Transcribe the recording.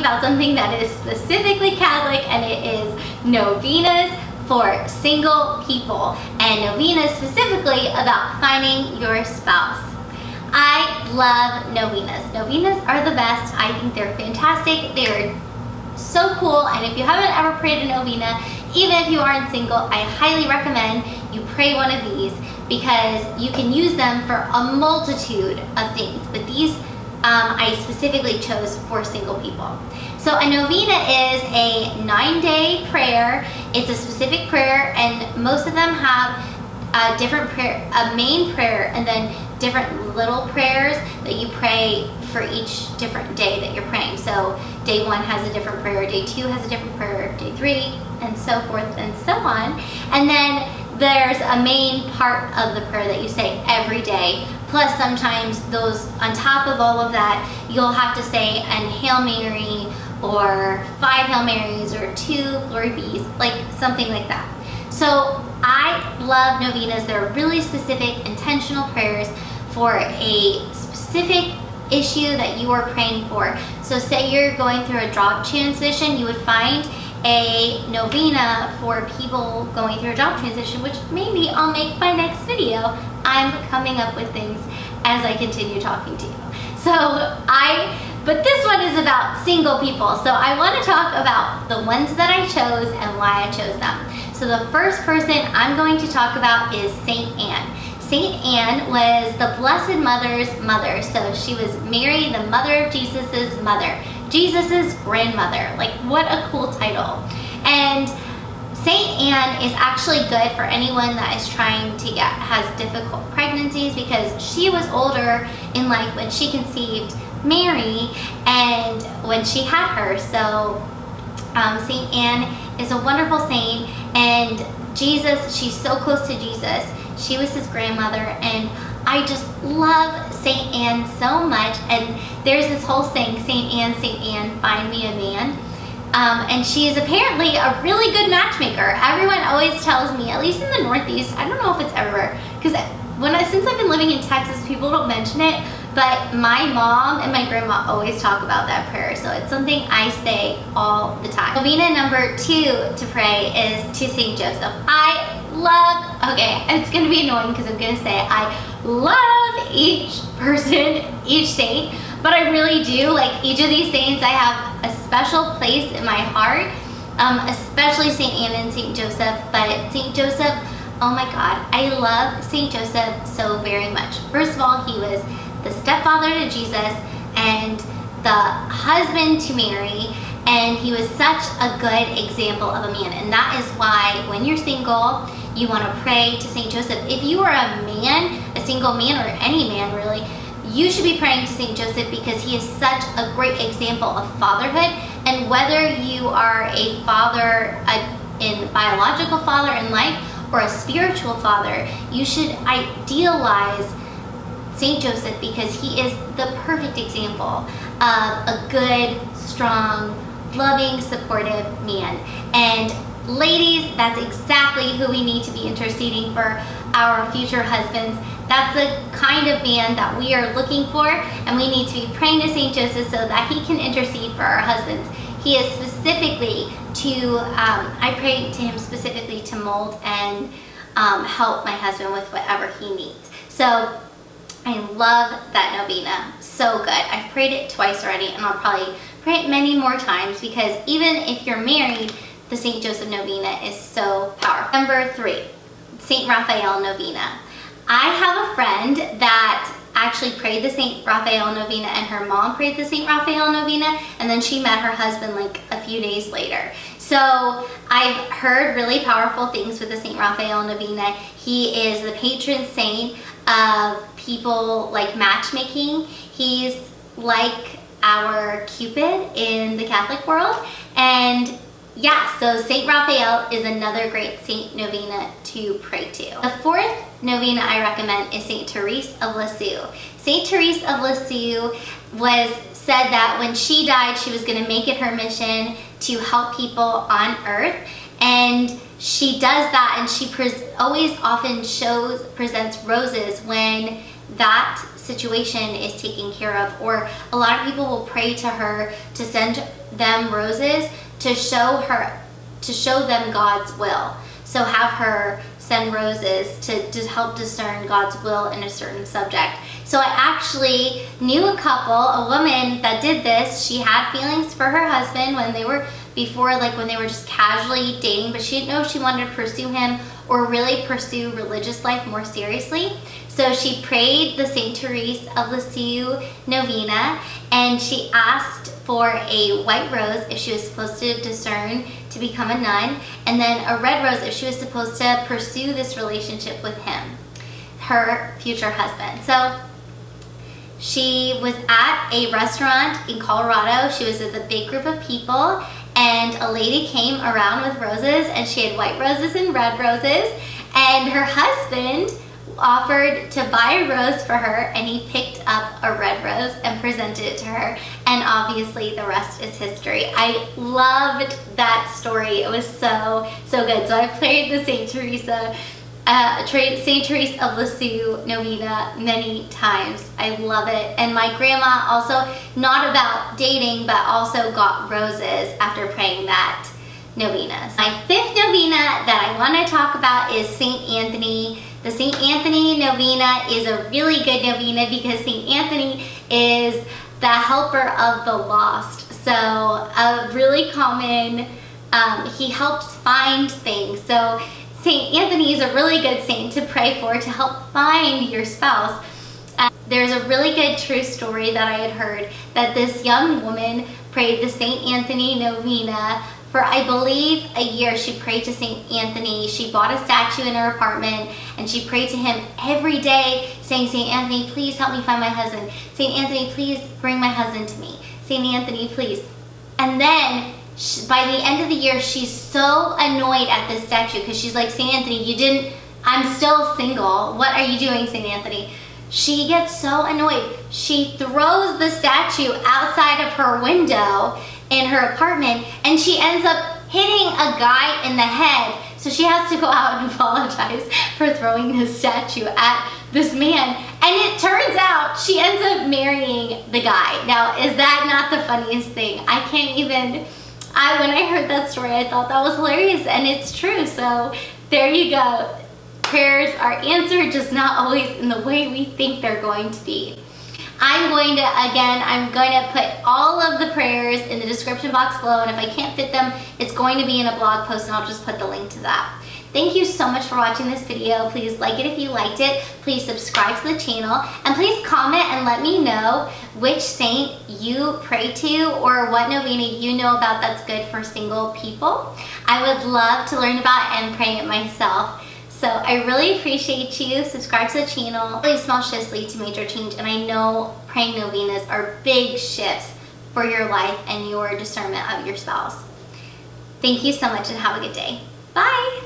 about something that is specifically Catholic, and it is novenas for single people, and novenas specifically about finding your spouse. I love novenas. Novenas are the best. I think they're fantastic. They're so cool, and if you haven't ever prayed a novena, even if you aren't single, I highly recommend you pray one of these, because you can use them for a multitude of things, but these I specifically chose for single people. So a novena is a 9-day prayer. It's a specific prayer, and most of them have a different prayer, a main prayer, and then different little prayers that you pray for each different day that you're praying. So day 1 has a different prayer, day 2 has a different prayer, day 3, and so forth and so on. And then there's a main part of the prayer that you say every day. Plus sometimes those, on top of all of that, you'll have to say an Hail Mary or 5 Hail Marys or 2 Glory Bees, like something like that. So I love novenas. They're really specific, intentional prayers for a specific issue that you are praying for. So say you're going through a job transition, you would find a novena for people going through a job transition, which maybe I'll make my next video. I'm coming up with things as I continue talking to you. But this one is about single people. So I want to talk about the ones that I chose and why I chose them. So the first person I'm going to talk about is Saint Anne. Saint Anne was the Blessed Mother's mother. So she was Mary, the mother of Jesus's mother. Jesus's grandmother. Like, what a cool title. And Saint Anne is actually good for anyone that is trying to has difficult pregnancies, because she was older in life when she conceived Mary and when she had her. So Saint Anne is a wonderful saint, and Jesus, she's so close to Jesus. She was his grandmother, and I just love Saint Anne so much. And there's this whole saying, Saint Anne, find me a man. And she is apparently a really good matchmaker. Everyone always tells me, at least in the Northeast, I don't know if it's everywhere, because since I've been living in Texas, people don't mention it, but my mom and my grandma always talk about that prayer, so it's something I say all the time. Novena number 2 to pray is to Saint Joseph. It's going to be annoying because I'm going to say I love each person, each saint, but I really do. Like, each of these saints, I have a special place in my heart, especially Saint Anne and Saint Joseph. But Saint Joseph, oh my God, I love Saint Joseph so very much. First of all, he was the stepfather to Jesus and the husband to Mary, and he was such a good example of a man. And that is why when you're single, you want to pray to Saint Joseph. If you are a man, a single man, or any man really, you should be praying to Saint Joseph, because he is such a great example of fatherhood. And whether you are a father, a biological father in life, or a spiritual father, you should idealize Saint Joseph, because he is the perfect example of a good, strong, loving, supportive man. And ladies, that's exactly who we need to be interceding for our future husbands. That's the kind of man that we are looking for, and we need to be praying to Saint Joseph so that he can intercede for our husbands. He is specifically I pray to him specifically to mold and help my husband with whatever he needs. So I love that novena, so good. I've prayed it twice already, and I'll probably pray it many more times, because even if you're married, the Saint Joseph novena is so powerful. Number 3, Saint Raphael novena. I have a friend that actually prayed the Saint Raphael novena, and her mom prayed the Saint Raphael novena, and then she met her husband like a few days later. So I've heard really powerful things with the Saint Raphael novena. He is the patron saint of people like matchmaking. He's like our Cupid in the Catholic world. And yeah, so Saint Raphael is another great saint novena to pray to. The 4th novena I recommend is Saint Therese of Lisieux. Saint Therese of Lisieux said that when she died, she was going to make it her mission to help people on earth. And she does that, and she always often presents roses when that situation is taken care of. Or a lot of people will pray to her to send them roses to show them God's will. So have her send roses to help discern God's will in a certain subject. So I actually knew a couple, a woman that did this. She had feelings for her husband when they were just casually dating, but she didn't know if she wanted to pursue him or really pursue religious life more seriously. So she prayed the St. Therese of Lisieux Novena, and she asked for a white rose if she was supposed to discern to become a nun, and then a red rose if she was supposed to pursue this relationship with him, her future husband. So she was at a restaurant in Colorado. She was with a big group of people, and a lady came around with roses, and she had white roses and red roses, and her husband offered to buy a rose for her, and he picked up a red rose and presented it to her, and obviously the rest is history. I loved that story. It was so good. So I played the St. Therese of Lisieux Novena many times. I love it. And my grandma also, not about dating, but also got roses after praying that novena. My fifth novena that I want to talk about is St. Anthony. The St. Anthony Novena is a really good novena because St. Anthony is the helper of the lost. So a really common, he helps find things. So St. Anthony is a really good saint to pray for to help find your spouse. There's a really good true story that I had heard that this young woman prayed the St. Anthony Novena for, I believe, a year. She prayed to St. Anthony. She bought a statue in her apartment, and she prayed to him every day, saying, St. Anthony, please help me find my husband. St. Anthony, please bring my husband to me. St. Anthony, please. And then by the end of the year, she's so annoyed at this statue because she's like, St. Anthony, I'm still single. What are you doing, St. Anthony? She gets so annoyed. She throws the statue outside of her window in her apartment, and she ends up hitting a guy in the head. So she has to go out and apologize for throwing this statue at this man. And it turns out she ends up marrying the guy. Now, is that not the funniest thing? I can't even, when I heard that story, I thought that was hilarious, and it's true. So there you go. Prayers are answered, just not always in the way we think they're going to be. I'm going to put all of the prayers in the description box below, and if I can't fit them, it's going to be in a blog post, and I'll just put the link to that. Thank you so much for watching this video. Please like it if you liked it. Please subscribe to the channel, and please comment and let me know which saint you pray to or what novena you know about that's good for single people. I would love to learn about and pray it myself. So I really appreciate you. Subscribe to the channel. Really small shifts lead to major change, and I know praying novenas are big shifts for your life and your discernment of your spouse. Thank you so much, and have a good day. Bye.